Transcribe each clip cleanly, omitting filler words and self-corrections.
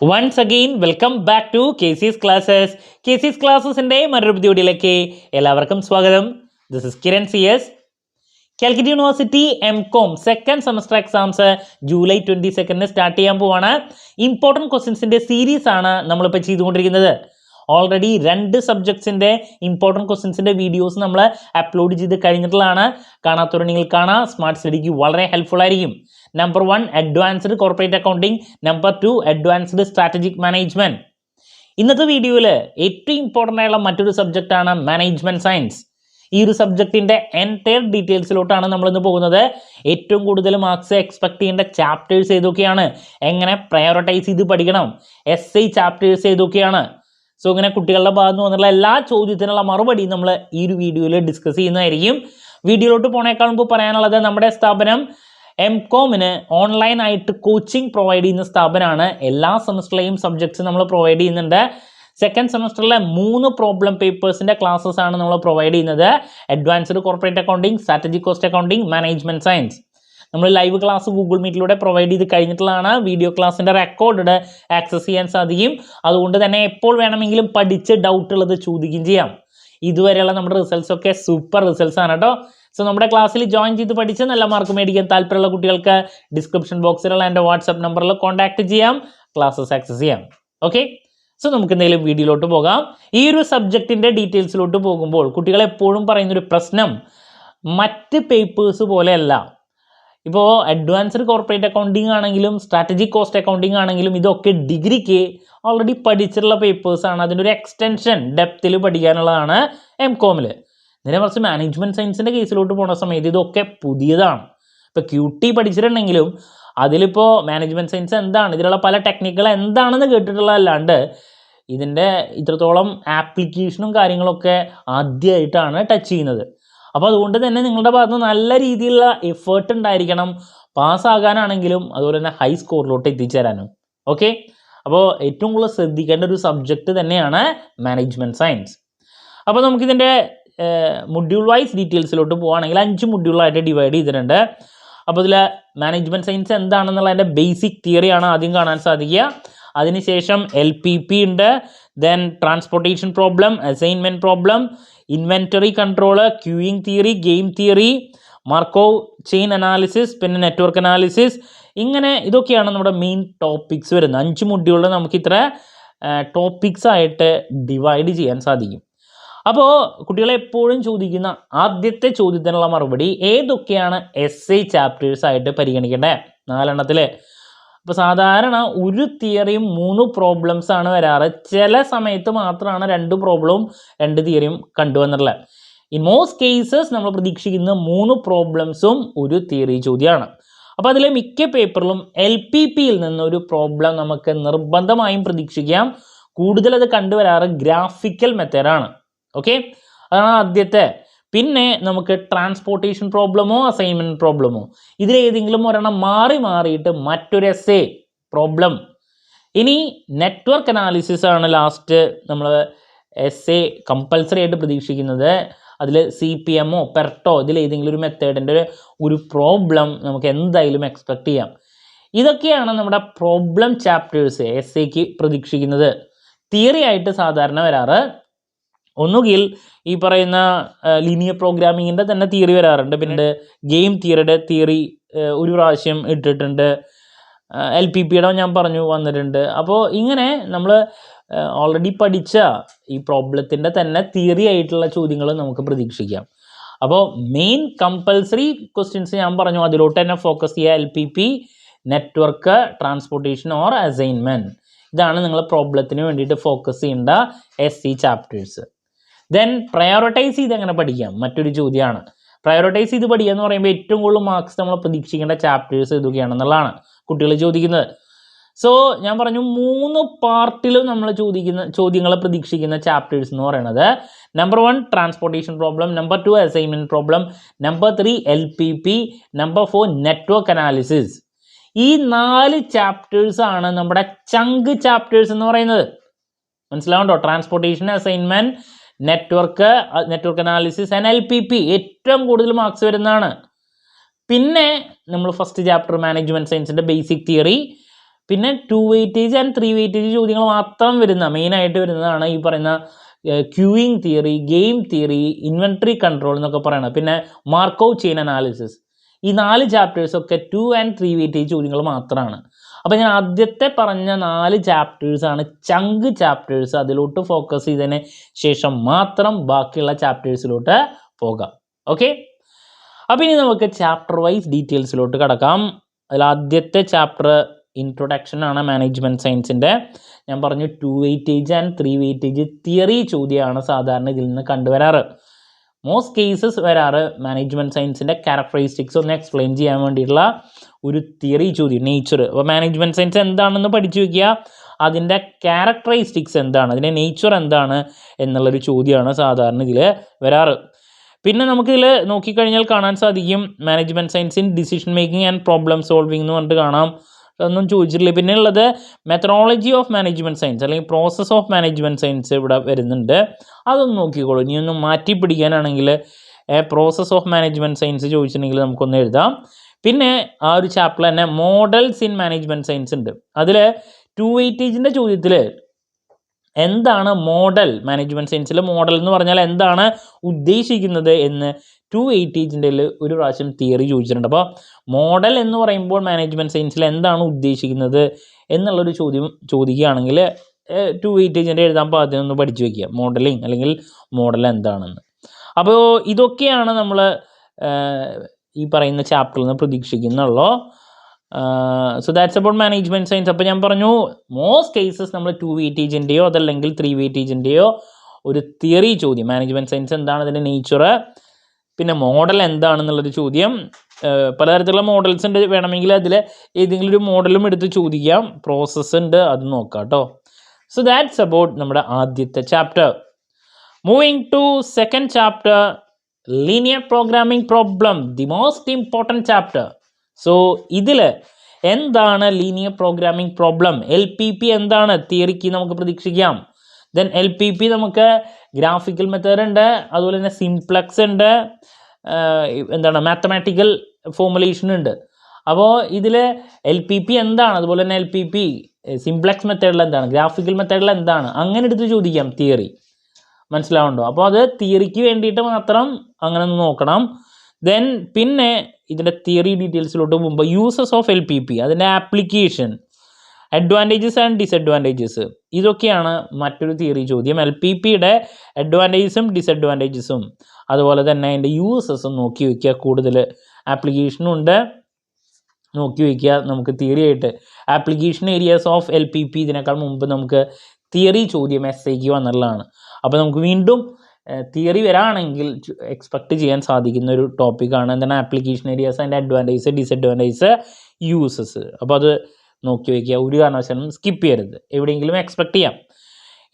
Once again, welcome back to KC's Classes. KC's Classes-ന്റെ മറ്റൊരു വീഡിയോയിലേക്ക് എല്ലാവർക്കും സ്വാഗതം. This is Kiran CS. Calicut university MCOM second semester exams July 22 start ചെയ്യാൻ പോവാണ്. Important ക്വസ്റ്റ്യൻസിൻ്റെ series ആണ് നമ്മളിപ്പോൾ ചെയ്തുകൊണ്ടിരിക്കുന്നത്. ഓൾറെഡി 2 സബ്ജക്ട്സിൻ്റെ ഇമ്പോർട്ടൻറ്റ് ക്വസ്റ്റ്യൻസിൻ്റെ വീഡിയോസ് നമ്മൾ അപ്ലോഡ് ചെയ്ത് കഴിഞ്ഞിട്ടുള്ളതാണ്. കാണാത്തവർ നിങ്ങൾ കാണാം. സ്മാർട്ട് സ്റ്റഡിക്ക് വളരെ ഹെൽപ്ഫുൾ ആയിരിക്കും. Number 1 advanced corporate accounting, number 2 advanced strategic management. ഇന്നത്തെ വീഡിയോയിൽ ഏറ്റവും ഇമ്പോർട്ടൻ്റ് ആയുള്ള മറ്റൊരു സബ്ജക്റ്റാണ് മാനേജ്മെൻറ്റ് സയൻസ്. ഈ ഒരു സബ്ജക്റ്റിൻ്റെ എൻറ്റയർ ഡീറ്റെയിൽസിലോട്ടാണ് നമ്മളിന്ന് പോകുന്നത്. ഏറ്റവും കൂടുതൽ മാർക്സ് എക്സ്പെക്ട് ചെയ്യേണ്ട ചാപ്റ്റേഴ്സ് ഏതൊക്കെയാണ്, എങ്ങനെ പ്രയോറിറ്റൈസ് ചെയ്ത് പഠിക്കണം, SI ചാപ്റ്റേഴ്സ് ഏതൊക്കെയാണ്. സോ ഇങ്ങനെ കുട്ടികളുടെ ഭാഗത്ത് നിന്ന് വന്നുള്ള എല്ലാ ചോദ്യത്തിനുള്ള മറുപടി നമ്മൾ ഈ ഒരു വീഡിയോയിൽ ഡിസ്കസ് ചെയ്യുന്നതായിരിക്കും. വീഡിയോയിലോട്ട് പോണേക്കാൾ മുമ്പ് പറയാനുള്ളത്, നമ്മുടെ സ്ഥാപനം MCOMന് ഓൺലൈനായിട്ട് കോച്ചിങ് പ്രൊവൈഡ് ചെയ്യുന്ന സ്ഥാപനമാണ്. എല്ലാ സെമസ്റ്ററിലെയും സബ്ജക്ട്സ് നമ്മൾ പ്രൊവൈഡ് ചെയ്യുന്നുണ്ട്. സെക്കൻഡ് സെമസ്റ്ററിലെ 3 പ്രോബ്ലം പേപ്പേഴ്സിൻ്റെ ക്ലാസ്സസ് ആണ് നമ്മൾ പ്രൊവൈഡ് ചെയ്യുന്നത്. Advanced corporate accounting, strategic cost accounting, management science. നമ്മൾ ലൈവ് ക്ലാസ് ഗൂഗിൾ മീറ്റിലൂടെ പ്രൊവൈഡ് ചെയ്ത് കഴിഞ്ഞിട്ടുള്ളതാണ്. വീഡിയോ ക്ലാസ്സിൻ്റെ റെക്കോർഡ് ആക്സസ് ചെയ്യാൻ സാധിക്കും. അതുകൊണ്ട് തന്നെ എപ്പോൾ വേണമെങ്കിലും പഠിച്ച് ഡൗട്ടുള്ളത് ചോദിക്കുകയും ചെയ്യാം. ഇതുവരെയുള്ള നമ്മുടെ റിസൾട്ട്സ് ഒക്കെ സൂപ്പർ റിസൾട്ട്സ് ആണ് കേട്ടോ. സോ നമ്മുടെ ക്ലാസ്സിൽ ജോയിൻ ചെയ്ത് പഠിച്ച് നല്ല മാർക്ക് മേടിക്കാൻ താല്പര്യമുള്ള കുട്ടികൾക്ക് ഡിസ്ക്രിപ്ഷൻ ബോക്സിലുള്ള എൻ്റെ വാട്സപ്പ് നമ്പറിൽ കോൺടാക്ട് ചെയ്യാം, ക്ലാസ്സസ് ആക്സസ് ചെയ്യാം. ഓക്കെ, സോ നമുക്ക് എന്തെങ്കിലും വീഡിയോയിലോട്ട് പോകാം. ഈ ഒരു സബ്ജക്റ്റിൻ്റെ ഡീറ്റെയിൽസിലോട്ട് പോകുമ്പോൾ കുട്ടികൾ എപ്പോഴും പറയുന്നൊരു പ്രശ്നം, മറ്റ് പേപ്പേഴ്സ് പോലെയല്ല. ഇപ്പോൾ അഡ്വാൻസ്ഡ് കോർപ്പറേറ്റ് അക്കൗണ്ടിങ് ആണെങ്കിലും സ്ട്രാറ്റജിക് കോസ്റ്റ് അക്കൗണ്ടിങ് ആണെങ്കിലും ഇതൊക്കെ ഡിഗ്രിക്ക് ഓൾറെഡി പഠിച്ചിട്ടുള്ള പേപ്പേഴ്സാണ്. അതിൻ്റെ ഒരു എക്സ്റ്റൻഷൻ ഡെപ്തിൽ പഠിക്കാനുള്ളതാണ് MCOMൽ. ഇതിനെ കുറച്ച് മാനേജ്മെൻറ്റ് സയൻസിൻ്റെ കേസിലോട്ട് പോകുന്ന സമയത്ത് ഇതൊക്കെ പുതിയതാണ്. ഇപ്പോൾ QT പഠിച്ചിട്ടുണ്ടെങ്കിലും അതിലിപ്പോൾ മാനേജ്മെൻറ്റ് സയൻസ് എന്താണ്, ഇതിലുള്ള പല ടെക്നിക്കുകൾ എന്താണെന്ന് കേട്ടിട്ടുള്ളതല്ലാണ്ട് ഇതിൻ്റെ ഇത്രത്തോളം ആപ്ലിക്കേഷനും കാര്യങ്ങളൊക്കെ ആദ്യമായിട്ടാണ് ടച്ച് ചെയ്യുന്നത്. അപ്പോൾ അതുകൊണ്ട് തന്നെ നിങ്ങളുടെ ഭാഗത്ത് നല്ല രീതിയിലുള്ള എഫേർട്ട് ഉണ്ടായിരിക്കണം, പാസ്സാകാനാണെങ്കിലും അതുപോലെ തന്നെ ഹൈ സ്കോറിലോട്ട് എത്തിച്ചേരാനും. ഓക്കെ, അപ്പോൾ ഏറ്റവും കൂടുതൽ ശ്രദ്ധിക്കേണ്ട ഒരു സബ്ജക്റ്റ് തന്നെയാണ് മാനേജ്മെൻറ്റ് സയൻസ്. അപ്പോൾ നമുക്കിതിൻ്റെ മൊഡ്യൂൾ വൈസ് ഡീറ്റെയിൽസിലോട്ട് പോവുകയാണെങ്കിൽ 5 മൊഡ്യൂളായിട്ട് ഡിവൈഡ് ചെയ്തിട്ടുണ്ട്. അപ്പോൾ ഇതിൽ മാനേജ്മെൻറ്റ് സയൻസ് എന്താണെന്നുള്ള അതിൻ്റെ ബേസിക് തിയറിയാണ് ആദ്യം കാണാൻ സാധിക്കുക. അതിനുശേഷം LPP ഉണ്ട്, then transportation problem, assignment problem, inventory control, queuing theory, game theory, Markov chain analysis, പിന്നെ നെറ്റ്വർക്ക് അനാലിസിസ്. ഇങ്ങനെ ഇതൊക്കെയാണ് നമ്മുടെ മെയിൻ ടോപ്പിക്സ് വരുന്നത്. 5 മൊഡ്യൂളിൽ നമുക്ക് ഇത്ര ടോപ്പിക്സ് ആയിട്ട് ഡിവൈഡ് ചെയ്യാൻ സാധിക്കും. അപ്പോൾ കുട്ടികളെ എപ്പോഴും ചോദിക്കുന്ന ആദ്യത്തെ ചോദ്യത്തിനുള്ള മറുപടി, ഏതൊക്കെയാണ് SI ചാപ്റ്റേഴ്സ് ആയിട്ട് പരിഗണിക്കേണ്ടത്? 4 എണ്ണത്തിൽ. അപ്പോൾ സാധാരണ ഒരു തിയറിയും 3 പ്രോബ്ലംസ് ആണ് വരാറ്. ചില സമയത്ത് മാത്രമാണ് 2 പ്രോബ്ലവും 2 തിയറിയും കണ്ടുവന്നിട്ടുള്ളത്. ഇൻ മോസ്റ്റ് കേസസ് നമ്മൾ പ്രതീക്ഷിക്കുന്ന 3 പ്രോബ്ലംസും ഒരു തിയറി ചോദ്യമാണ്. അപ്പോൾ അതിലെ മിക്ക പേപ്പറിലും LPPയിൽ നിന്നൊരു പ്രോബ്ലം നമുക്ക് നിർബന്ധമായും പ്രതീക്ഷിക്കാം. കൂടുതൽ അത് കണ്ടുവരാറ് ഗ്രാഫിക്കൽ മെത്തേഡാണ്. ഓക്കെ, അതാണ് ആദ്യത്തെ. പിന്നെ നമുക്ക് ട്രാൻസ്പോർട്ടേഷൻ പ്രോബ്ലമോ അസൈൻമെൻറ്റ് പ്രോബ്ലമോ ഇതിലേതെങ്കിലും ഒരെണ്ണം മാറിയിട്ട് മറ്റൊരു SI പ്രോബ്ലം. ഇനി നെറ്റ്വർക്ക് അനാലിസിസ് ആണ് ലാസ്റ്റ് നമ്മൾ SI കമ്പൽസറി ആയിട്ട് പ്രതീക്ഷിക്കുന്നത്. അതിൽ CPMO പെർട്ടോ ഇതിലേതെങ്കിലും ഒരു മെത്തേഡിൻ്റെ ഒരു പ്രോബ്ലം നമുക്ക് എന്തായാലും എക്സ്പെക്റ്റ് ചെയ്യാം. ഇതൊക്കെയാണ് നമ്മുടെ പ്രോബ്ലം ചാപ്റ്റേഴ്സ് SIക്ക് പ്രതീക്ഷിക്കുന്നത്. തിയറി ആയിട്ട് സാധാരണ വരാറ് ഒന്നുകിൽ ഈ പറയുന്ന ലീനിയർ പ്രോഗ്രാമിങ്ങിൻ്റെ തന്നെ തിയറി വരാറുണ്ട്, പിന്നെ ഗെയിം തിയറിയുടെ തിയറി ഒരു പ്രാവശ്യം ഇട്ടിട്ടുണ്ട്, LPPയുടെ ഞാൻ പറഞ്ഞു വന്നിട്ടുണ്ട്. അപ്പോൾ ഇങ്ങനെ നമ്മൾ ഓൾറെഡി പഠിച്ച ഈ പ്രോബ്ലത്തിൻ്റെ തന്നെ തിയറി ആയിട്ടുള്ള ചോദ്യങ്ങൾ നമുക്ക് പ്രതീക്ഷിക്കാം. അപ്പോൾ മെയിൻ കമ്പൽസറി ക്വസ്റ്റ്യൻസ് ഞാൻ പറഞ്ഞു, അതിലോട്ട് തന്നെ ഫോക്കസ് ചെയ്യുക. LPP, network, transportation or assignment, ഇതാണ് നിങ്ങൾ പ്രോബ്ലത്തിന് വേണ്ടിയിട്ട് ഫോക്കസ് ചെയ്യേണ്ട SI ചാപ്റ്റേഴ്സ്. ദെൻ പ്രയോറിറ്റൈസ് ചെയ്ത് എങ്ങനെ പഠിക്കാം, മറ്റൊരു ചോദ്യമാണ്. പ്രയോറിറ്റൈസ് ചെയ്ത് പഠിക്കുക എന്ന് പറയുമ്പോൾ ഏറ്റവും കൂടുതൽ മാർക്സ് നമ്മൾ പ്രതീക്ഷിക്കേണ്ട ചാപ്റ്റേഴ്സ് ഏതൊക്കെയാണെന്നുള്ളതാണ് കുട്ടികൾ ചോദിക്കുന്നത്. സോ ഞാൻ പറഞ്ഞു 3 പാർട്ടിലും നമ്മൾ ചോദ്യങ്ങൾ പ്രതീക്ഷിക്കുന്ന ചാപ്റ്റേഴ്സ് എന്ന് പറയുന്നത്, number 1 transportation problem, number 2 assignment problem, number 3 LPP, number 4 network analysis. ഈ 4 ചാപ്റ്റേഴ്സാണ് നമ്മുടെ ചങ്ക് ചാപ്റ്റേഴ്സ് എന്ന് പറയുന്നത്. മനസ്സിലാവുണ്ടോ? Transportation, assignment, network analysis and LPP ഏറ്റവും കൂടുതൽ മാർക്സ് വരുന്നതാണ്. പിന്നെ നമ്മൾ ഫസ്റ്റ് ചാപ്റ്റർ മാനേജ്മെൻറ്റ് സയൻസിൻ്റെ ബേസിക് തിയറി, പിന്നെ 2 വെയിറ്റേജ് ആൻഡ് 3 വെയിറ്റേജ് ചോദ്യങ്ങൾ മാത്രം മെയിനായിട്ട് വരുന്നതാണ് ഈ പറയുന്ന queuing theory, game theory, inventory control എന്നൊക്കെ പറയുന്നത്. പിന്നെ മാർക്കോവ് ചെയിൻ അനാലിസിസ്. ഈ 4 ചാപ്റ്റേഴ്സൊക്കെ 2 ആൻഡ് 3 വെയിറ്റേജ് ചോദ്യങ്ങൾ മാത്രമാണ്. അപ്പോൾ ഞാൻ ആദ്യത്തെ പറഞ്ഞ 4 ചാപ്റ്റേഴ്സാണ് ചങ്ക് ചാപ്റ്റേഴ്സ്. അതിലോട്ട് ഫോക്കസ് ചെയ്തതിന് ശേഷം മാത്രം ബാക്കിയുള്ള ചാപ്റ്റേഴ്സിലോട്ട് പോകാം. ഓക്കെ, അപ്പോൾ ഇനി നമുക്ക് ചാപ്റ്റർ വൈസ് ഡീറ്റെയിൽസിലോട്ട് കടക്കാം. അതിൽ ആദ്യത്തെ ചാപ്റ്റർ ഇൻട്രൊഡക്ഷൻ ആണ് മാനേജ്മെൻറ്റ് സയൻസിൻ്റെ. ഞാൻ പറഞ്ഞു 2 വെയിറ്റേജ് ആൻഡ് 3 വെയിറ്റേജ് തിയറി ചോദ്യമാണ് സാധാരണ ഇതിൽ നിന്ന് കണ്ടുവരാറ്. മോസ്റ്റ് കേസസ് വരാറ് മാനേജ്മെൻറ്റ് സയൻസിൻ്റെ ക്യാരക്ടറിസ്റ്റിക്സ് ഒന്ന് എക്സ്പ്ലെയിൻ ചെയ്യാൻ വേണ്ടിയിട്ടുള്ള ഒരു തിയറി ചോദ്യം, നേച്ചർ. അപ്പോൾ മാനേജ്മെൻറ്റ് സയൻസ് എന്താണെന്ന് പഠിച്ചു വയ്ക്കുക, അതിൻ്റെ ക്യാരക്ടറിസ്റ്റിക്സ് എന്താണ്, അതിൻ്റെ നേച്ചർ എന്താണ് എന്നുള്ളൊരു ചോദ്യമാണ് സാധാരണ ഇതിൽ വരാറ്. പിന്നെ നമുക്കിതിൽ നോക്കിക്കഴിഞ്ഞാൽ കാണാൻ സാധിക്കും management science in decision making and problem solving എന്ന് പറഞ്ഞിട്ട് കാണാം. ഒന്നും ചോദിച്ചിട്ടില്ല. പിന്നെ ഉള്ളത് മെത്തഡോളജി ഓഫ് മാനേജ്മെൻറ്റ് സയൻസ് അല്ലെങ്കിൽ പ്രോസസ് ഓഫ് മാനേജ്മെൻറ്റ് സയൻസ് ഇവിടെ വരുന്നുണ്ട്. അതൊന്ന് നോക്കിക്കോളൂ. ഇനിയൊന്ന് മാറ്റി പിടിക്കാനാണെങ്കിൽ പ്രോസസ് ഓഫ് മാനേജ്മെൻറ്റ് സയൻസ് ചോദിച്ചിട്ടുണ്ടെങ്കിൽ നമുക്കൊന്ന് എഴുതാം. പിന്നെ ആ ഒരു ചാപ്റ്റർ തന്നെ മോഡൽസ് ഇൻ മാനേജ്മെൻറ്റ് സയൻസ് ഉണ്ട്. അതിൽ 2 വെയിറ്റേജിൻ്റെ ചോദ്യത്തിൽ എന്താണ് മോഡൽ, മാനേജ്മെൻറ്റ് സയൻസിൽ മോഡൽ എന്ന് പറഞ്ഞാൽ എന്താണ് ഉദ്ദേശിക്കുന്നത് എന്ന് 2 വെയിറ്റേജിൻ്റെ ഒരു പ്രാവശ്യം തിയറി ചോദിച്ചിട്ടുണ്ട്. അപ്പോൾ മോഡൽ എന്ന് പറയുമ്പോൾ മാനേജ്മെൻറ്റ് സയൻസിൽ എന്താണ് ഉദ്ദേശിക്കുന്നത് എന്നുള്ളൊരു ചോദ്യം ചോദിക്കുകയാണെങ്കിൽ 2 വെയിറ്റേജിൻ്റെ എഴുതാൻ പാകത്തിനൊന്ന് പഠിച്ചു വയ്ക്കുക, മോഡലിംഗ് അല്ലെങ്കിൽ മോഡൽ എന്താണെന്ന്. അപ്പോൾ ഇതൊക്കെയാണ് നമ്മൾ ഈ പറയുന്ന ചാപ്റ്ററിൽ നിന്ന് പ്രതീക്ഷിക്കുന്നുള്ളൂ. So that's about management science. അപ്പോൾ ഞാൻ പറഞ്ഞു മോസ്റ്റ് കേസസ് നമ്മൾ 2 വെയിറ്റേജിൻ്റെയോ അതല്ലെങ്കിൽ 3 വെയിറ്റേജിൻ്റെയോ ഒരു തിയറി ചോദ്യം, മാനേജ്മെൻറ്റ് സയൻസ് എന്താണ്, അതിൻ്റെ നേച്ചർ, പിന്നെ മോഡൽ എന്താണെന്നുള്ളൊരു ചോദ്യം. പലതരത്തിലുള്ള മോഡൽസ് ഉണ്ട്, വേണമെങ്കിൽ അതിൽ ഏതെങ്കിലും ഒരു മോഡലും എടുത്ത് ചോദിക്കാം. പ്രോസസ്സ് ഉണ്ട്, അത് നോക്കാം കേട്ടോ. സോ ദാറ്റ്സ് അബൌട്ട് നമ്മുടെ ആദ്യത്തെ chapter. Moving to second chapter, linear programming problem, the most important chapter. So ഇതിൽ എന്താണ് ലീനിയർ പ്രോഗ്രാമിംഗ് പ്രോബ്ലം, LPP എന്താണ് തിയറിക്ക് നമുക്ക് പ്രതീക്ഷിക്കാം. ദെൻ LPP നമുക്ക് ഗ്രാഫിക്കൽ മെത്തേഡ് ഉണ്ട്, അതുപോലെ തന്നെ സിംപ്ലക്സ് ഉണ്ട്, എന്താണ് മാത്തമാറ്റിക്കൽ ഫോർമുലേഷൻ ഉണ്ട്. അപ്പോൾ ഇതിൽ LPP എന്താണ്, അതുപോലെ തന്നെ LPP സിംപ്ലക്സ് മെത്തേഡിൽ എന്താണ്, ഗ്രാഫിക്കൽ മെത്തേഡിൽ എന്താണ്, അങ്ങനെ എടുത്ത് ചോദിക്കാം തിയറി. മനസ്സിലാവുന്നുണ്ടോ? അപ്പോൾ അത് തിയറിക്ക് വേണ്ടിയിട്ട് മാത്രം അങ്ങനെ ഒന്ന് നോക്കണം. ദെൻ പിന്നെ ഇതിൻ്റെ തിയറി ഡീറ്റെയിൽസിലോട്ട് പോകുമ്പോൾ യൂസസ് ഓഫ് LPP, അതിൻ്റെ ആപ്ലിക്കേഷൻ, അഡ്വാൻറ്റേജസ് ആൻഡ് ഡിസഡ്വാൻറ്റേജസ്, ഇതൊക്കെയാണ് മറ്റൊരു തിയറി ചോദ്യം. LPPയുടെ അഡ്വാൻറ്റേജസും ഡിസഡ്വാൻറ്റേജസും അതുപോലെ തന്നെ അതിൻ്റെ യൂസസും നോക്കി വയ്ക്കുക. കൂടുതൽ ആപ്ലിക്കേഷനും ഉണ്ട്, നോക്കി വയ്ക്കുക. നമുക്ക് തിയറി ആയിട്ട് ആപ്ലിക്കേഷൻ ഏരിയാസ് ഓഫ് LPP ഇതിനേക്കാൾ മുമ്പ് നമുക്ക് തിയറി ചോദ്യം SAക്ക് വന്നുള്ളതാണ്. അപ്പോൾ നമുക്ക് വീണ്ടും തിയറി വരാണെങ്കിൽ എക്സ്പെക്റ്റ് ചെയ്യാൻ സാധിക്കുന്ന ഒരു ടോപ്പിക്കാണ് എന്താണ് ആപ്ലിക്കേഷൻ ഏരിയാസ്, അതിൻ്റെ അഡ്വാൻറ്റേജസ്, ഡിസഡ്വാൻറ്റേജസ്, യൂസസ്. അപ്പോൾ അത് നോക്കി വയ്ക്കുക, ഒരു കാരണവശാലും സ്കിപ്പ് ചെയ്യരുത്, എവിടെയെങ്കിലും എക്സ്പെക്റ്റ് ചെയ്യാം.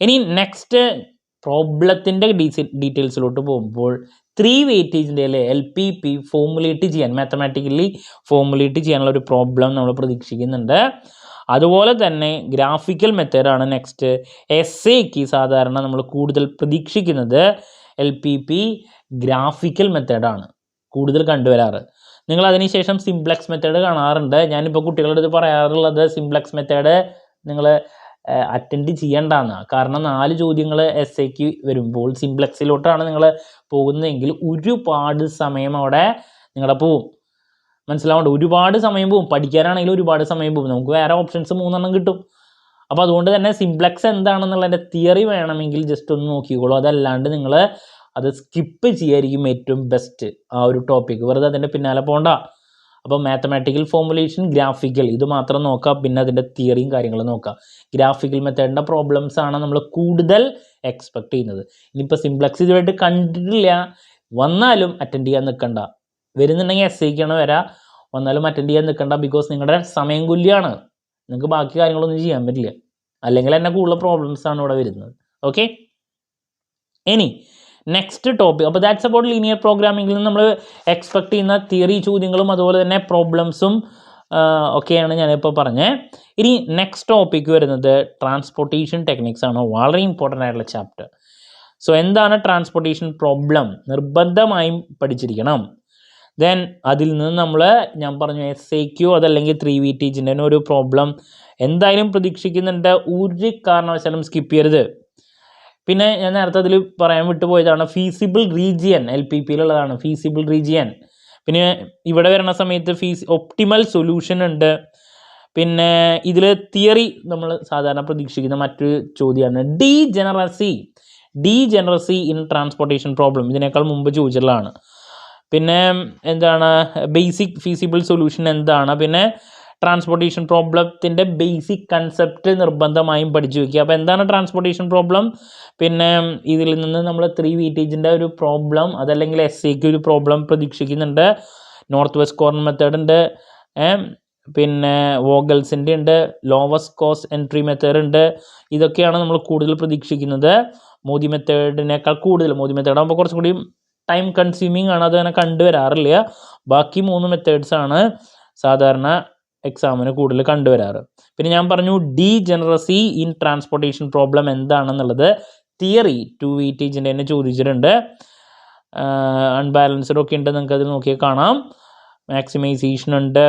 ഇനി നെക്സ്റ്റ് പ്രോബ്ലത്തിൻ്റെ ഡീറ്റെയിൽസിലോട്ട് പോകുമ്പോൾ 3 വെയിറ്റേജിൻ്റെ LPP ഫോർമുലേറ്റ് ചെയ്യാൻ, മാത്തമാറ്റിക്കലി ഫോർമുലേറ്റ് ചെയ്യാനുള്ള ഒരു പ്രോബ്ലം നമ്മൾ പ്രതീക്ഷിക്കുന്നുണ്ട്. അതുപോലെ തന്നെ ഗ്രാഫിക്കൽ മെത്തേഡാണ് നെക്സ്റ്റ്. SAക്ക് സാധാരണ നമ്മൾ കൂടുതൽ പ്രതീക്ഷിക്കുന്നത് LPP ഗ്രാഫിക്കൽ മെത്തേഡാണ് കൂടുതൽ കണ്ടുവരാറ്. നിങ്ങൾ അതിനുശേഷം സിംപ്ലക്സ് മെത്തേഡ് കാണാറുണ്ട്. ഞാനിപ്പോൾ കുട്ടികളുടെ അടുത്ത് പറയാറുള്ളത് സിംപ്ലക്സ് മെത്തേഡ് നിങ്ങൾ അറ്റൻഡ് ചെയ്യേണ്ടെന്നാണ്. കാരണം 4 ചോദ്യങ്ങൾ SAക്ക് വരുമ്പോൾ സിംപ്ലക്സിലോട്ടാണ് നിങ്ങൾ പോകുന്നതെങ്കിൽ ഒരുപാട് സമയം അവിടെ നിങ്ങളുടെ പോവും. മനസ്സിലാവുന്നുണ്ട്? ഒരുപാട് സമയം പോവും. പഠിക്കാനാണെങ്കിലും ഒരുപാട് സമയം പോവും. നമുക്ക് വേറെ ഓപ്ഷൻസ് 3 കിട്ടും. അപ്പോൾ അതുകൊണ്ട് തന്നെ സിംപ്ലക്സ് എന്താണെന്നുള്ളതിൻ്റെ തിയറി വേണമെങ്കിൽ ജസ്റ്റ് ഒന്ന് നോക്കിക്കോളൂ. അതല്ലാണ്ട് നിങ്ങൾ അത് സ്കിപ്പ് ചെയ്യായിരിക്കും ഏറ്റവും ബെസ്റ്റ് ആ ഒരു ടോപ്പിക്ക്. വെറുതെ അതിൻ്റെ പിന്നാലെ പോകണ്ട. അപ്പോൾ മാത്തമാറ്റിക്കൽ ഫോർമുലേഷൻ, ഗ്രാഫിക്കൽ, ഇത് മാത്രം നോക്കാം. പിന്നെ അതിൻ്റെ തിയറിയും കാര്യങ്ങളും നോക്കാം. ഗ്രാഫിക്കൽ മെത്തേഡിൻ്റെ പ്രോബ്ലംസ് ആണ് നമ്മൾ കൂടുതൽ എക്സ്പെക്റ്റ് ചെയ്യുന്നത്. ഇനിയിപ്പോൾ സിംപ്ലക്സ് ഇതുമായിട്ട് കണ്ടിട്ടില്ല, വന്നാലും അറ്റൻഡ് ചെയ്യാൻ നിൽക്കണ്ട. വരുന്നുണ്ടെങ്കിൽ SAക്കാണ് വരാം, വന്നാലും അറ്റൻഡ് ചെയ്യാൻ നിൽക്കണ്ട. ബിക്കോസ് നിങ്ങളുടെ സമയം കൂലിയാണ്, നിങ്ങൾക്ക് ബാക്കി കാര്യങ്ങളൊന്നും ചെയ്യാൻ പറ്റില്ല. അല്ലെങ്കിൽ തന്നെ കൂടുതൽ പ്രോബ്ലംസാണ് ഇവിടെ വരുന്നത്. ഓക്കെ, ഇനി നെക്സ്റ്റ് ടോപ്പിക്. അപ്പോൾ ദാറ്റ്സ് അബൌട്ട് ലീനിയർ പ്രോഗ്രാമിംഗിൽ നിന്ന് നമ്മൾ എക്സ്പെക്ട് ചെയ്യുന്ന തിയറി ചോദ്യങ്ങളും അതുപോലെ തന്നെ പ്രോബ്ലംസും ഒക്കെയാണ് ഞാനിപ്പോൾ പറഞ്ഞത്. ഇനി നെക്സ്റ്റ് ടോപ്പിക്ക് വരുന്നത് ട്രാൻസ്പോർട്ടേഷൻ ടെക്നിക്സ് ആണ്. വളരെ ഇമ്പോർട്ടൻ്റ് ആയിട്ടുള്ള ചാപ്റ്റർ. സോ എന്താണ് ട്രാൻസ്പോർട്ടേഷൻ പ്രോബ്ലം, നിർബന്ധമായും പഠിച്ചിരിക്കണം. ദെൻ അതിൽ നിന്ന് നമ്മൾ ഞാൻ പറഞ്ഞു SAQ അതല്ലെങ്കിൽ 3VTജിൻ്റെ ഒരു പ്രോബ്ലം എന്തായാലും പ്രതീക്ഷിക്കുന്നുണ്ട്, ഒരു കാരണവശാലും സ്കിപ്പ് ചെയ്യരുത്. പിന്നെ ഞാൻ നേരത്തെ അതിൽ പറയാൻ വിട്ടുപോയതാണ് ഫീസിബിൾ റീജിയൻ, LPPയിലുള്ളതാണ് ഫീസിബിൾ റീജിയൻ. പിന്നെ ഇവിടെ വരുന്ന സമയത്ത് ഒപ്റ്റിമൽ സൊല്യൂഷൻ ഉണ്ട്. പിന്നെ ഇതിൽ തിയറി നമ്മൾ സാധാരണ പ്രതീക്ഷിക്കുന്ന മറ്റൊരു ചോദ്യമാണ് ഡീജനറസി ഇൻ ട്രാൻസ്പോർട്ടേഷൻ പ്രോബ്ലം. ഇതിനേക്കാൾ മുമ്പ് ചോദിച്ചിട്ടുള്ളതാണ്. പിന്നെ എന്താണ് ബേസിക് ഫീസിബിൾ സൊല്യൂഷൻ എന്താണ്, പിന്നെ ട്രാൻസ്പോർട്ടേഷൻ പ്രോബ്ലത്തിൻ്റെ ബേസിക് കൺസെപ്റ്റ് നിർബന്ധമായും പഠിച്ചു വയ്ക്കുക. അപ്പോൾ എന്താണ് ട്രാൻസ്പോർട്ടേഷൻ പ്രോബ്ലം, പിന്നെ ഇതിൽ നിന്ന് നമ്മൾ 3VTജിൻ്റെ ഒരു പ്രോബ്ലം അതല്ലെങ്കിൽ SAQ ഒരു പ്രോബ്ലം പ്രതീക്ഷിക്കുന്നുണ്ട്. നോർത്ത് വെസ്റ്റ് കോർണർ മെത്തേഡ് ഉണ്ട്, പിന്നെ വോഗൽസിൻ്റെ ഉണ്ട്, ലോവസ്റ്റ് കോസ്റ്റ് എൻട്രി മെത്തേഡ് ഉണ്ട്. ഇതൊക്കെയാണ് നമ്മൾ കൂടുതൽ പ്രതീക്ഷിക്കുന്നത്. മോദി മെത്തേഡിനേക്കാൾ കൂടുതൽ, മോദി മെത്തേഡ് ആകുമ്പോൾ കുറച്ചും കൂടി ടൈം കൺസ്യൂമിങ് ആണ്, അത് അങ്ങനെ കണ്ടുവരാറില്ല. ബാക്കി 3 മെത്തേഡ്സാണ് സാധാരണ എക്സാമിന് കൂടുതൽ കണ്ടുവരാറ്. പിന്നെ ഞാൻ പറഞ്ഞു ഡീജനറസി ഇൻ ട്രാൻസ്പോർട്ടേഷൻ പ്രോബ്ലം എന്താണെന്നുള്ളത് തിയറി 2VTജിൻ്റെ തന്നെ ചോദിച്ചിട്ടുണ്ട്. അൺബാലൻസ്ഡ് ഒക്കെ ഉണ്ട്, നിങ്ങൾക്ക് അതിൽ നോക്കിയാൽ കാണാം. മാക്സിമൈസേഷൻ ഉണ്ട്,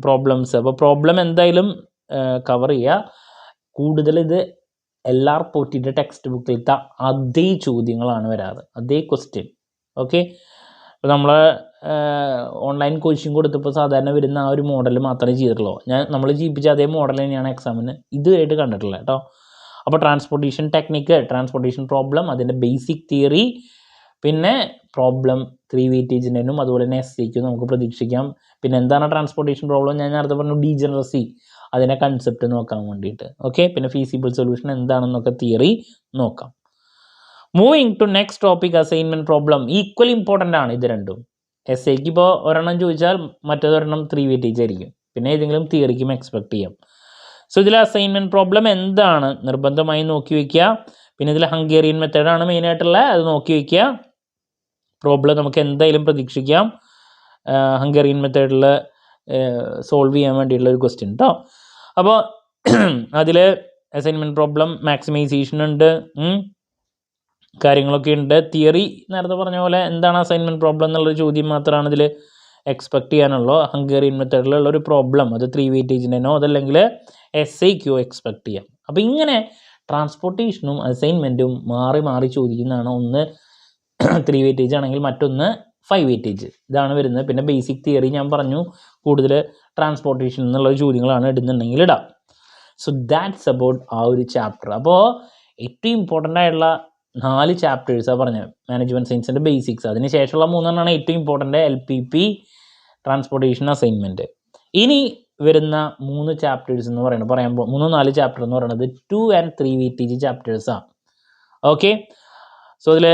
പ്രോബ്ലംസ്. അപ്പോൾ പ്രോബ്ലം എന്തായാലും കവർ ചെയ്യുക. കൂടുതൽ ഇത് LR പോറ്റിയുടെ ടെക്സ്റ്റ് ബുക്കിലത്തെ അതേ ചോദ്യങ്ങളാണ് വരാറ്, അതേ ക്വസ്റ്റ്യൻ. ഓക്കെ, അപ്പോൾ നമ്മൾ ഓൺലൈൻ കോച്ചിങ് കൊടുത്തപ്പോൾ സാധാരണ വരുന്ന ആ ഒരു മോഡൽ മാത്രമേ ചെയ്തിട്ടുള്ളൂ. നമ്മൾ ചെയ്യിപ്പിച്ച അതേ മോഡൽ തന്നെയാണ് എക്സാമിന് ഇതുമായിട്ട് കണ്ടിട്ടുള്ളത് കേട്ടോ. അപ്പോൾ ട്രാൻസ്പോർട്ടേഷൻ ടെക്നിക്ക്, ട്രാൻസ്പോർട്ടേഷൻ പ്രോബ്ലം, അതിൻ്റെ ബേസിക് തിയറി, പിന്നെ പ്രോബ്ലം 3VTജിനും അതുപോലെ തന്നെ SAQ നമുക്ക് പ്രതീക്ഷിക്കാം. പിന്നെ എന്താണ് ട്രാൻസ്പോർട്ടേഷൻ പ്രോബ്ലം, ഞാൻ നേരത്തെ പറഞ്ഞു ഡീജനറസി, അതിൻ്റെ കൺസെപ്റ്റ് നോക്കാൻ വേണ്ടിയിട്ട്. ഓക്കെ, പിന്നെ ഫീസിബിൾ സൊല്യൂഷൻ എന്താണെന്നൊക്കെ തിയറി നോക്കാം. Moving to next topic, assignment problem. Equally important ആണ് ഇത് രണ്ടും. SAക്ക് ഇപ്പോൾ ഒരെണ്ണം ചോദിച്ചാൽ മറ്റേതൊരെണ്ണം 3VTജ് ആയിരിക്കും. പിന്നെ ഏതെങ്കിലും തിയറിക്കും എക്സ്പെക്ട് ചെയ്യാം. സോ ഇതിൽ അസൈൻമെൻറ്റ് പ്രോബ്ലം എന്താണ് നിർബന്ധമായി നോക്കി വയ്ക്കുക. പിന്നെ ഇതിൽ ഹംഗേറിയൻ മെത്തേഡാണ് മെയിനായിട്ടുള്ള, അത് നോക്കി വയ്ക്കുക. പ്രോബ്ലം നമുക്ക് എന്തായാലും പ്രതീക്ഷിക്കാം ഹംഗേറിയൻ മെത്തേഡിൽ സോൾവ് ചെയ്യാൻ വേണ്ടിയിട്ടുള്ള ഒരു ക്വസ്റ്റ്യൻ കേട്ടോ. അപ്പോൾ അതിൽ അസൈൻമെൻറ്റ് പ്രോബ്ലം മാക്സിമൈസേഷൻ ഉണ്ട്, കാര്യങ്ങളൊക്കെ ഉണ്ട്. തിയറി നേരത്തെ പറഞ്ഞ പോലെ എന്താണ് അസൈൻമെൻറ്റ് പ്രോബ്ലം എന്നുള്ളൊരു ചോദ്യം മാത്രമാണ് ഇതിൽ എക്സ്പെക്ട് ചെയ്യാനുള്ളൂ. ഹംഗേറിയൻ മെത്തേഡിലുള്ള ഒരു പ്രോബ്ലം, അത് 3VTജിനോ അതല്ലെങ്കിൽ SAQ എക്സ്പെക്ട് ചെയ്യാം. അപ്പോൾ ഇങ്ങനെ ട്രാൻസ്പോർട്ടേഷനും അസൈൻമെൻറ്റും മാറി മാറി ചോദിക്കുന്നതാണ്. ഒന്ന് 3VTജ് ആണെങ്കിൽ മറ്റൊന്ന് 5VTജ്, ഇതാണ് വരുന്നത്. പിന്നെ ബേസിക് തിയറി ഞാൻ പറഞ്ഞു, കൂടുതൽ ട്രാൻസ്പോർട്ടേഷൻ എന്നുള്ള ചോദ്യങ്ങളാണ് ഇടുന്നുണ്ടെങ്കിൽ ഇടാം. സോ ദാറ്റ്സ് അബൌട്ട് ആ ഒരു ചാപ്റ്റർ. അപ്പോൾ ഏറ്റവും ഇമ്പോർട്ടൻ്റ് ആയിട്ടുള്ള 4 ചാപ്റ്റേഴ്സാണ് പറഞ്ഞത്. മാനേജ്മെൻറ്റ് സയൻസിൻ്റെ ബേസിക്സ്, അതിന് ശേഷമുള്ള 3 ഏറ്റവും ഇമ്പോർട്ടൻ്റ്, LPP, ട്രാൻസ്പോർട്ടേഷൻ, അസൈൻമെൻറ്റ്. ഇനി വരുന്ന 3 ചാപ്റ്റേഴ്സ് എന്ന് പറയുന്നത് 3-4 ചാപ്റ്റർ എന്ന് പറയുന്നത് 2 and 3VTജ് ചാപ്റ്റേഴ്സാണ്. ഓക്കെ, സോ ഇതിൽ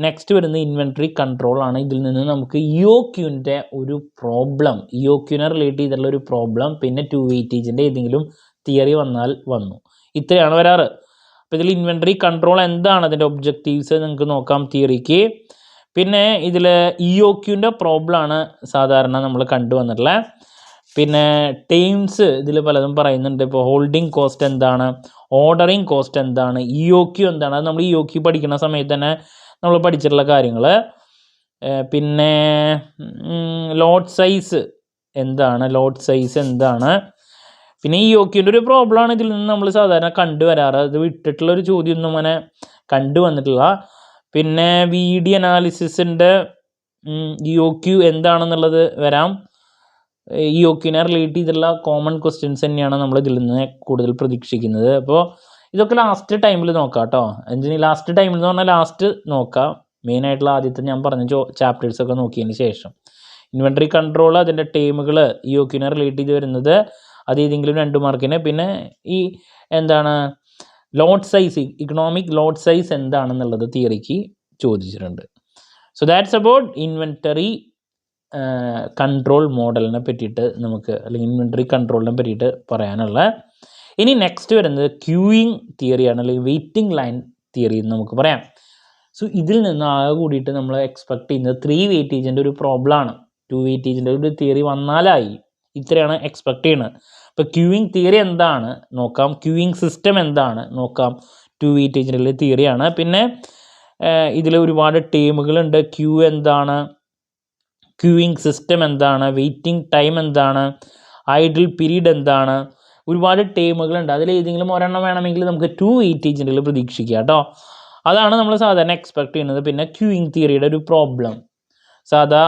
നെക്സ്റ്റ് വരുന്ന ഇൻവെൻട്രി കൺട്രോൾ ആണ്. ഇതിൽ നിന്ന് നമുക്ക് EOQൻ്റെ ഒരു പ്രോബ്ലം, EOQനെ റിലേറ്റ് ചെയ്തിട്ടുള്ള ഒരു പ്രോബ്ലം, പിന്നെ 2VTജിൻ്റെ ഏതെങ്കിലും തിയറി വന്നു, ഇത്രയാണ് വരാറ്. അപ്പോൾ ഇതിൽ ഇൻവെൻട്രി കൺട്രോൾ എന്താണ്, അതിൻ്റെ ഒബ്ജക്റ്റീവ്സ് നിങ്ങൾക്ക് നോക്കാം തിയറിക്ക്. പിന്നെ ഇതിൽ EOQൻ്റെ പ്രോബ്ലമാണ് സാധാരണ നമ്മൾ കണ്ടുവന്നിട്ടുള്ളത്. പിന്നെ ടേംസ് ഇതിൽ പലതും പറയുന്നുണ്ട്. ഇപ്പോൾ ഹോൾഡിംഗ് കോസ്റ്റ് എന്താണ്, ഓർഡറിങ് കോസ്റ്റ് എന്താണ്, EOQ എന്താണ്, അത് നമ്മൾ EOQ പഠിക്കുന്ന സമയത്ത് തന്നെ നമ്മൾ പഠിച്ചിട്ടുള്ള കാര്യങ്ങൾ. പിന്നെ ലോട്ട് സൈസ് എന്താണ്, പിന്നെ EOQൻ്റെ ഒരു പ്രോബ്ലമാണ് ഇതിൽ നിന്ന് നമ്മൾ സാധാരണ കണ്ടുവരാറ്. അത് വിട്ടിട്ടുള്ളൊരു ചോദ്യമൊന്നും അങ്ങനെ കണ്ടുവന്നിട്ടില്ല. പിന്നെ VD അനാലിസിസിൻ്റെ EOQ എന്താണെന്നുള്ളത് വരാം. EOQനെ റിലേറ്റ് ചെയ്തിട്ടുള്ള കോമൺ ക്വസ്റ്റ്യൻസ് തന്നെയാണ് നമ്മൾ ഇതിൽ നിന്ന് കൂടുതൽ പ്രതീക്ഷിക്കുന്നത്. അപ്പോൾ ഇതൊക്കെ ലാസ്റ്റ് ടൈമിൽ നോക്കാം കേട്ടോ. എന്തിന് ലാസ്റ്റ് ടൈമിൽ എന്ന് പറഞ്ഞാൽ ലാസ്റ്റ് നോക്കാം. മെയിനായിട്ടുള്ള ആദ്യത്തെ ഞാൻ പറഞ്ഞ ചാപ്റ്റേഴ്സൊക്കെ നോക്കിയതിന് ശേഷം ഇൻവെൻട്രി കൺട്രോൾ, അതിൻ്റെ ടേമുകൾ, EOQനെ റിലേറ്റ് ചെയ്ത് വരുന്നത്, അത് ഏതെങ്കിലും 2 മാർക്കിന്. പിന്നെ ഈ എന്താണ് ലോട്ട് സൈസ്, ഇക്കണോമിക് ലോട്ട് സൈസ് എന്താണെന്നുള്ളത് തിയറിക്ക് ചോദിച്ചിട്ടുണ്ട്. So that's about inventory control മോഡലിനെ പറ്റിയിട്ട് നമുക്ക്, അല്ലെങ്കിൽ ഇൻവെൻറ്ററി കൺട്രോളിനെ പറ്റിയിട്ട് പറയാനുള്ള. ഇനി നെക്സ്റ്റ് വരുന്നത് ക്യൂയിങ് തിയറിയാണ്, അല്ലെങ്കിൽ വെയിറ്റിംഗ് ലൈൻ തിയറി എന്ന് നമുക്ക് പറയാം. സോ ഇതിൽ നിന്ന് ആകെ കൂടിയിട്ട് നമ്മൾ എക്സ്പെക്ട് ചെയ്യുന്നത് 3VTജിൻ്റെ ഒരു പ്രോബ്ലമാണ്. 2VTജിൻ്റെ ഒരു തിയറി വന്നാലായി, ഇത്രയാണ് എക്സ്പെക്ട് ചെയ്യുന്നത്. ഇപ്പോൾ ക്യൂയിങ് തിയറി എന്താണ് നോക്കാം, ക്യൂയിങ് സിസ്റ്റം എന്താണ് നോക്കാം. 2VTജിൻ്റെ തിയറിയാണ്. പിന്നെ ഇതിൽ ഒരുപാട് ടേമുകളുണ്ട്. ക്യൂ എന്താണ്, ക്യൂയിങ് സിസ്റ്റം എന്താണ്, വെയിറ്റിംഗ് ടൈം എന്താണ്, ഐഡിൽ പീരീഡ് എന്താണ്, ഒരുപാട് ടേമുകളുണ്ട്. അതിൽ ഏതെങ്കിലും ഒരെണ്ണം വേണമെങ്കിൽ നമുക്ക് 2 വെയിറ്റേജിൻ്റെ പ്രതീക്ഷിക്കുക കേട്ടോ. അതാണ് നമ്മൾ സാധാരണ എക്സ്പെക്ട് ചെയ്യുന്നത്. പിന്നെ ക്യൂയിങ് തിയറിയുടെ ഒരു പ്രോബ്ലം, സാധാ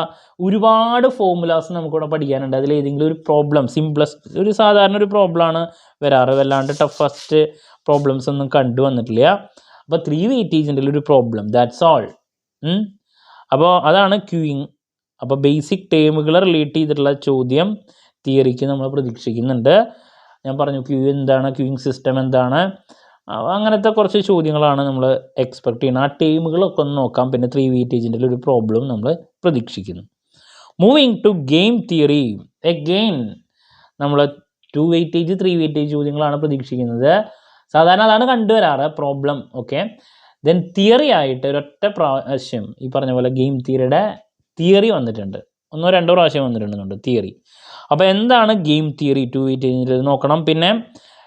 ഒരുപാട് ഫോർമുലാസ് നമുക്കിവിടെ പഠിക്കാനുണ്ട്. അതിൽ ഏതെങ്കിലും ഒരു പ്രോബ്ലം, സിംപ്ലസ്റ്റ് ഒരു സാധാരണ ഒരു പ്രോബ്ലമാണ് വരാറ്, വല്ലാണ്ട് ടഫസ്റ്റ് പ്രോബ്ലംസ് ഒന്നും കണ്ടുവന്നിട്ടില്ല. അപ്പോൾ 3 വെയിറ്റേജിൻ്റെ ഒരു പ്രോബ്ലം, ദാറ്റ്സ് ഓൾ. അപ്പോൾ അതാണ് ക്യൂയിങ്. അപ്പോൾ ബേസിക് ടേമുകളെ റിലേറ്റ് ചെയ്തിട്ടുള്ള ചോദ്യം തിയറിക്ക് നമ്മൾ പ്രതീക്ഷിക്കുന്നുണ്ട്. ഞാൻ പറഞ്ഞു ക്യൂ എന്താണ്, ക്യൂയിങ് സിസ്റ്റം എന്താണ്, അങ്ങനത്തെ കുറച്ച് ചോദ്യങ്ങളാണ് നമ്മൾ എക്സ്പെക്ട് ചെയ്യുന്നത്. ആ ടേമുകളൊക്കെ ഒന്ന് നോക്കാം. പിന്നെ 3 വെയിറ്റേജിൻ്റെ ഒരു പ്രോബ്ലം നമ്മൾ പ്രതീക്ഷിക്കുന്നു. Moving to game theory. Again നമ്മൾ 2 വെയിറ്റേജ് 3 വെയിറ്റേജ് ചോദ്യങ്ങളാണ് പ്രതീക്ഷിക്കുന്നത്. സാധാരണ അതാണ് കണ്ടുവരാറ് പ്രോബ്ലം. ഓക്കെ, ദെൻ തിയറി ആയിട്ട് ഒരൊറ്റ പ്രാവശ്യം ഈ പറഞ്ഞ പോലെ ഗെയിം തിയറിയുടെ തിയറി വന്നിട്ടുണ്ട്, 1-2 പ്രാവശ്യം വന്നിട്ടുണ്ടെന്നുണ്ട് തിയറി. അപ്പോൾ എന്താണ് ഗെയിം തിയറി 2 വെയിറ്റേജിൽ നോക്കണം. പിന്നെ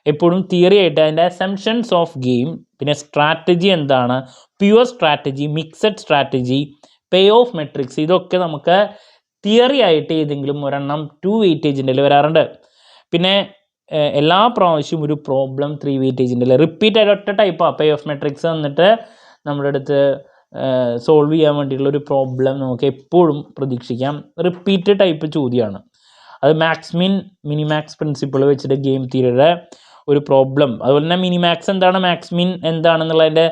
എപ്പോഴും തിയറി ആയിട്ട് അതിൻ്റെ അസംഷൻസ് ഓഫ് ഗെയിം, പിന്നെ സ്ട്രാറ്റജി എന്താണ്, pure strategy, mixed strategy, pay of matrix, ഇതൊക്കെ നമുക്ക് തിയറി ആയിട്ട് ഏതെങ്കിലും ഒരെണ്ണം 2 വെയിറ്റേജിൻ്റെ വരാറുണ്ട്. പിന്നെ എല്ലാ പ്രാവശ്യവും ഒരു പ്രോബ്ലം 3 വെയിറ്റേജിൻ്റെ റിപ്പീറ്റ് ആയിട്ട് ഒറ്റ ടൈപ്പാണ്. പേ ഓഫ് മെട്രിക്സ് വന്നിട്ട് നമ്മുടെ അടുത്ത് സോൾവ് ചെയ്യാൻ വേണ്ടിയിട്ടുള്ള ഒരു പ്രോബ്ലം നമുക്ക് എപ്പോഴും പ്രതീക്ഷിക്കാം. റിപ്പീറ്റ് ടൈപ്പ് ചോദ്യമാണ് അത്. മാക്സ് മിനിമാക്സ് പ്രിൻസിപ്പിൾ വെച്ചിട്ട് ഗെയിം തിയറിയുടെ ഒരു പ്രോബ്ലം. അതുപോലെ തന്നെ മിനിമാക്സ് എന്താണ്, മാക്സ് മിൻ എന്താണെന്നുള്ളതിൻ്റെ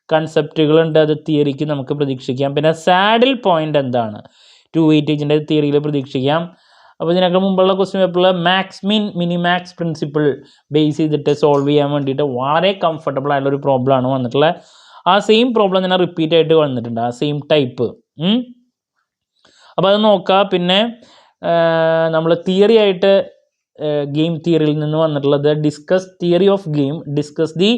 കൺസെപ്റ്റുകളുണ്ട്, അത് തിയറിക്ക് നമുക്ക് പ്രതീക്ഷിക്കാം. പിന്നെ സാഡിൽ പോയിൻ്റ് എന്താണ് 2 വെയിറ്റേജിൻ്റെ തിയറിയിൽ പ്രതീക്ഷിക്കാം. അപ്പോൾ ഇതിനൊക്കെ മുമ്പുള്ള ക്വസ്റ്റ്യൻ പേപ്പറിൽ മാക്സ് മിനിമാക്സ് പ്രിൻസിപ്പിൾ ബേസ് ചെയ്തിട്ട് സോൾവ് ചെയ്യാൻ വേണ്ടിയിട്ട് വളരെ കംഫർട്ടബിൾ ആയിട്ടുള്ളൊരു പ്രോബ്ലമാണ് വന്നിട്ടുള്ളത്. ആ സെയിം പ്രോബ്ലം തന്നെ റിപ്പീറ്റ് ആയിട്ട് വന്നിട്ടുണ്ട്, ആ സെയിം ടൈപ്പ്. അപ്പോൾ അത് നോക്കാം. പിന്നെ നമ്മൾ തിയറി ആയിട്ട് ഗെയിം തിയറിയിൽ നിന്ന് വന്നിട്ടുള്ളത് discuss theory of game, discuss the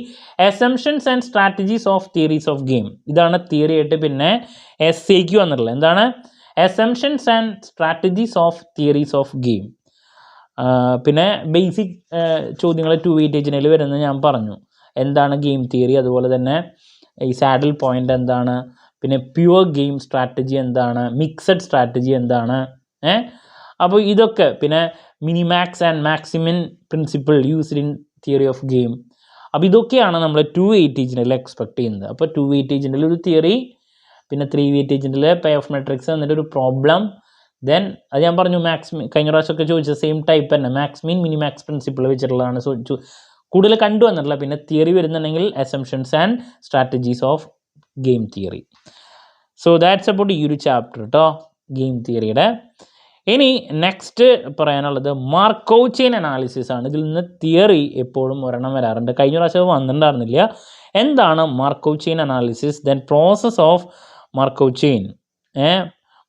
assumptions and strategies of theories of game, ഇതാണ് തിയറി ആയിട്ട്. പിന്നെ എസ്സേക്ക് വന്നിട്ടുള്ളത് എന്താണ്, assumptions and strategies of theories of game. പിന്നെ ബേസിക് ചോദ്യങ്ങൾ 2 വെയിറ്റേജിനിൽ വരുന്നത് ഞാൻ പറഞ്ഞു, എന്താണ് ഗെയിം തിയറി, അതുപോലെ തന്നെ ഈ സാഡിൽ പോയിൻ്റ് എന്താണ്, പിന്നെ പ്യുവർ ഗെയിം സ്ട്രാറ്റജി എന്താണ്, മിക്സഡ് സ്ട്രാറ്റജി എന്താണ്. അപ്പോൾ ഇതൊക്കെ, പിന്നെ minimax and Maximin principle used in theory of game. അപ്പോൾ ഇതൊക്കെയാണ് നമ്മൾ 2 വെയിറ്റേജിനിൽ എക്സ്പെക്ട് ചെയ്യുന്നത്. അപ്പോൾ 2 വെയിറ്റേജിൻ്റെ ഒരു തിയറി, പിന്നെ 3 വെയിറ്റേജിൻ്റെ പേ ഓഫ് മെട്രിക്സ് എന്നിട്ട് ഒരു പ്രോബ്ലം. ദെൻ അത് ഞാൻ പറഞ്ഞു കഴിഞ്ഞ പ്രാവശ്യമൊക്കെ ചോദിച്ച സെയിം ടൈപ്പ് തന്നെ, മാക്സിമിൻ മിനിമാക്സ് പ്രിൻസിപ്പിൾ വെച്ചിട്ടുള്ളതാണ് കൂടുതൽ കണ്ടുവന്നിട്ടുള്ള. പിന്നെ തിയറി വരുന്നുണ്ടെങ്കിൽ assumptions and strategies of game theory. So that's about ഈ ഒരു ചാപ്റ്റർ കേട്ടോ, ഗെയിം തിയറിയുടെ. ഇനി നെക്സ്റ്റ് പറയാനുള്ളത് മാർക്കോവ് ചെയിൻ അനാലിസിസ് ആണ്. ഇതിൽ നിന്ന് തിയറി എപ്പോഴും ഒരെണ്ണം വരാറുണ്ട്, കഴിഞ്ഞ പ്രാവശ്യം വന്നിട്ടുണ്ടായിരുന്നില്ല. എന്താണ് Markov chain analysis, then process of Markov chain.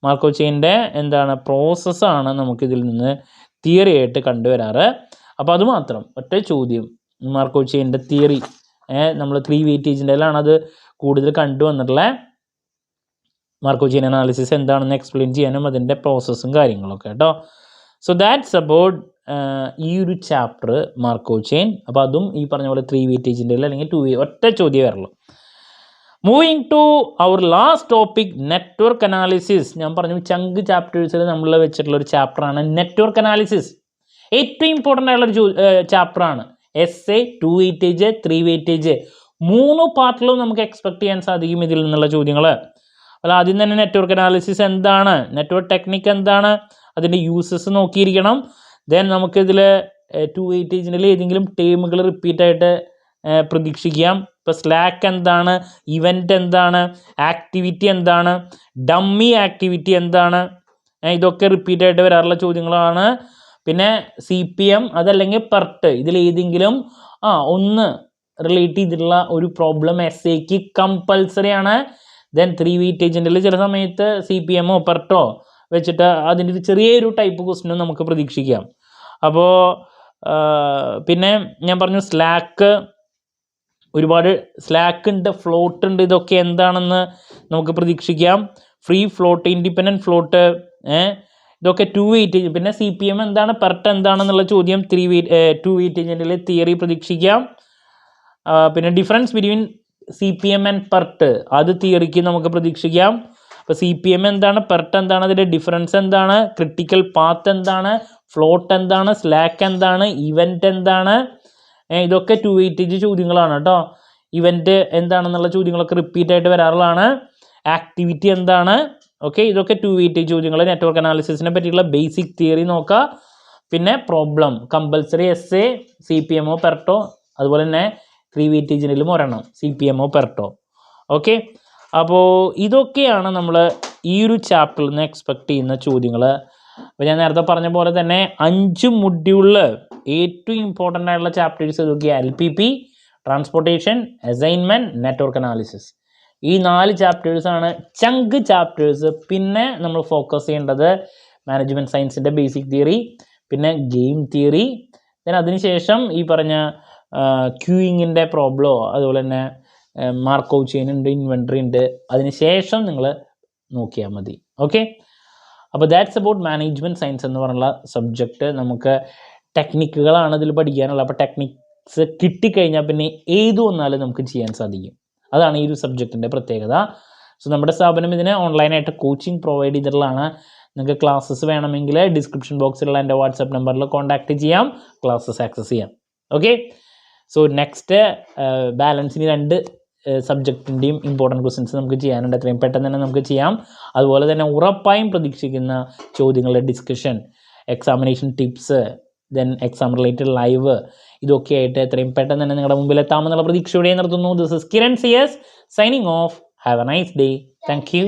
Markov ചെയിൻ്റെ എന്താണ് പ്രോസസ്സാണ് നമുക്കിതിൽ നിന്ന് തിയറി ആയിട്ട് കണ്ടുവരാറ്. അപ്പോൾ അതുമാത്രം ഒറ്റ ചോദ്യം, മാർക്കോവ് ചെയിൻ്റെ തിയറി നമ്മൾ 3 വെയിറ്റേജിൻ്റെയിലാണ് അത് കൂടുതൽ കണ്ടുവന്നിട്ടുള്ളത്. മാർക്കോവ് ചെയിൻ അനാലിസിസ് എന്താണെന്ന് എക്സ്പ്ലെയിൻ ചെയ്യാനും അതിൻ്റെ പ്രോസസ്സും കാര്യങ്ങളൊക്കെ കേട്ടോ. സോ ദാറ്റ്സ് അബൌട്ട് ഈ ഒരു ചാപ്റ്റർ മാർക്കോവ് ചെയിൻ. അപ്പോൾ അതും ഈ പറഞ്ഞ പോലെ 3 വെയിറ്റേജിൻ്റെ അല്ലെങ്കിൽ 2 ഒറ്റ ചോദ്യം വരുള്ളൂ. Moving to our last topic, network analysis. ഞാൻ പറഞ്ഞു ചങ്ക് ചാപ്റ്റേഴ്സിൽ നമ്മൾ വെച്ചിട്ടുള്ള ഒരു ചാപ്റ്ററാണ് നെറ്റ്വർക്ക് അനാലിസിസ്. ഏറ്റവും ഇമ്പോർട്ടൻ്റ് ആയിട്ടുള്ളൊരു ചാപ്റ്ററാണ്. എസ്സേ 2 വെയിറ്റേജ് 3 വെയിറ്റേജ് 3 പാർട്ടിലും നമുക്ക് എക്സ്പെക്ട് ചെയ്യാൻ സാധിക്കും ഇതിൽ നിന്നുള്ള ചോദ്യങ്ങൾ. അല്ല, ആദ്യം തന്നെ നെറ്റ്വർക്ക് അനാലിസിസ് എന്താണ്, നെറ്റ്വർക്ക് ടെക്നിക്ക് എന്താണ്, അതിൻ്റെ യൂസസ് നോക്കിയിരിക്കണം. ദെൻ നമുക്കിതിൽ 2 വെയിറ്റേജിൻ്റെ ഏതെങ്കിലും ടേമുകൾ റിപ്പീറ്റായിട്ട് പ്രതീക്ഷിക്കാം. ഇപ്പോൾ സ്ലാക്ക് എന്താണ്, ഇവൻ്റ് എന്താണ്, ആക്ടിവിറ്റി എന്താണ്, ഡമ്മി ആക്ടിവിറ്റി എന്താണ്, ഇതൊക്കെ റിപ്പീറ്റായിട്ട് വരാറുള്ള ചോദ്യങ്ങളാണ്. പിന്നെ CPM അതല്ലെങ്കിൽ പെർട്ട്, ഇതിലേതെങ്കിലും ഒന്ന് റിലേറ്റ് ചെയ്തിട്ടുള്ള ഒരു പ്രോബ്ലം എസ്സേക്ക് കമ്പൽസറി ആണ്. ദെൻ 3 വെയിറ്റേജിൻ്റെ ചില സമയത്ത് CPM പെർട്ടോ വെച്ചിട്ട് അതിൻ്റെ ഒരു ചെറിയൊരു ടൈപ്പ് ക്വസ്റ്റ്യനും നമുക്ക് പ്രതീക്ഷിക്കാം. അപ്പോൾ പിന്നെ ഞാൻ പറഞ്ഞു സ്ലാക്ക്, ഒരുപാട് സ്ലാക്ക് ഉണ്ട്, ഫ്ലോട്ട് ഉണ്ട്, ഇതൊക്കെ എന്താണെന്ന് നമുക്ക് പ്രതീക്ഷിക്കാം. ഫ്രീ ഫ്ലോട്ട്, ഇൻഡിപെൻഡൻറ്റ് ഫ്ലോട്ട്, ഇതൊക്കെ 2 വെയിറ്റേജ്. പിന്നെ CPM എന്താണ്, പെർട്ട് എന്താണെന്നുള്ള ചോദ്യം 2 വെയിറ്റേജിൻ്റെ തിയറി പ്രതീക്ഷിക്കാം. പിന്നെ difference between CPM and PERT, അത് തിയറിക്ക് നമുക്ക് പ്രതീക്ഷിക്കാം. ഇപ്പോൾ CPM എന്താണ്, പെർട്ട് എന്താണ്, അതിൻ്റെ ഡിഫറൻസ് എന്താണ്, ക്രിട്ടിക്കൽ പാത്ത് എന്താണ്, ഫ്ലോട്ട് എന്താണ്, സ്ലാക്ക് എന്താണ്, ഇവൻ്റ് എന്താണ്, ഇതൊക്കെ 2 വെയിറ്റേജ് ചോദ്യങ്ങളാണ് കേട്ടോ. ഇവൻ്റ് എന്താണെന്നുള്ള ചോദ്യങ്ങളൊക്കെ റിപ്പീറ്റ് ആയിട്ട് വരാറുള്ളതാണ്. ആക്ടിവിറ്റി എന്താണ്, ഓക്കെ, ഇതൊക്കെ 2 വെയിറ്റേജ് ചോദ്യങ്ങൾ. നെറ്റ്വർക്ക് അനാലിസിസിനെ പറ്റിയുള്ള ബേസിക് തിയറി നോക്കുക. പിന്നെ പ്രോബ്ലം കമ്പൽസറി എസ്സേ, CPM പെർട്ടോ, അതുപോലെ തന്നെ 3 വെയിറ്റേജിനും ഒരെണ്ണം CPM പെർട്ടോ. ഓക്കെ, അപ്പോൾ ഇതൊക്കെയാണ് നമ്മൾ ഈ ഒരു ചാപ്റ്ററിൽ നിന്ന് എക്സ്പെക്റ്റ് ചെയ്യുന്ന ചോദ്യങ്ങൾ. അപ്പോൾ ഞാൻ നേരത്തെ പറഞ്ഞ പോലെ തന്നെ 5 മൊഡ്യൂളിൽ ഏറ്റവും ഇമ്പോർട്ടൻ്റ് ആയിട്ടുള്ള ചാപ്റ്റേഴ്സ് ഇതൊക്കെയാണ്. LPP, transportation, assignment, network analysis. ഈ 4 ചാപ്റ്റേഴ്സാണ് ചങ്ക് ചാപ്റ്റേഴ്സ്. പിന്നെ നമ്മൾ ഫോക്കസ് ചെയ്യേണ്ടത് മാനേജ്മെൻറ്റ് സയൻസിൻ്റെ ബേസിക് തിയറി, പിന്നെ ഗെയിം തിയറി, then അതിനുശേഷം ഈ പറഞ്ഞ ക്യൂയിങ്ങിൻ്റെ പ്രോബ്ലമോ അതുപോലെ തന്നെ മാർക്കോവ് ചെയിൻ ഉണ്ട്, ഇൻവെൻട്രി ഉണ്ട്, അതിനുശേഷം നിങ്ങൾ നോക്കിയാൽ മതി. ഓക്കെ, അപ്പോൾ ദാറ്റ്സ് അബൌട്ട് മാനേജ്മെൻറ്റ് സയൻസ് എന്ന് പറഞ്ഞുള്ള സബ്ജക്റ്റ്. നമുക്ക് ടെക്നിക്കുകളാണ് ഇതിൽ പഠിക്കാനുള്ളത്. അപ്പോൾ ടെക്നിക്സ് കിട്ടിക്കഴിഞ്ഞാൽ പിന്നെ ഏത് വന്നാലും നമുക്ക് ചെയ്യാൻ സാധിക്കും. അതാണ് ഈ ഒരു സബ്ജക്റ്റിൻ്റെ പ്രത്യേകത. സോ നമ്മുടെ സ്ഥാപനം ഇതിന് ഓൺലൈനായിട്ട് കോച്ചിങ് പ്രൊവൈഡ് ചെയ്തിട്ടുള്ളതാണ്. നിങ്ങൾക്ക് ക്ലാസ്സസ് വേണമെങ്കിൽ ഡിസ്ക്രിപ്ഷൻ ബോക്സിലുള്ള എൻ്റെ വാട്സാപ്പ് നമ്പറിൽ കോൺടാക്റ്റ് ചെയ്യാം, ക്ലാസ്സസ് ആക്സസ് ചെയ്യാം. ഓക്കെ, സോ നെക്സ്റ്റ് ബാലൻസിന് 2 സബ്ജക്റ്റിൻ്റെയും ഇമ്പോർട്ടൻറ്റ് ക്വസ്റ്റ്യൻസ് നമുക്ക് ചെയ്യാനുണ്ട്. എത്രയും പെട്ടെന്ന് തന്നെ നമുക്ക് ചെയ്യാം. അതുപോലെ തന്നെ ഉറപ്പായും പ്രതീക്ഷിക്കുന്ന ചോദ്യങ്ങളുടെ discussion, examination tips, then exam related live, ഇതൊക്കെ ആയിട്ട് എത്രയും പെട്ടെന്ന് തന്നെ നിങ്ങളുടെ മുമ്പിൽ എത്താമെന്നുള്ള പ്രതീക്ഷയോടെ നിർത്തുന്നു. This is Kiran CS signing off. Have a nice day. Thank U.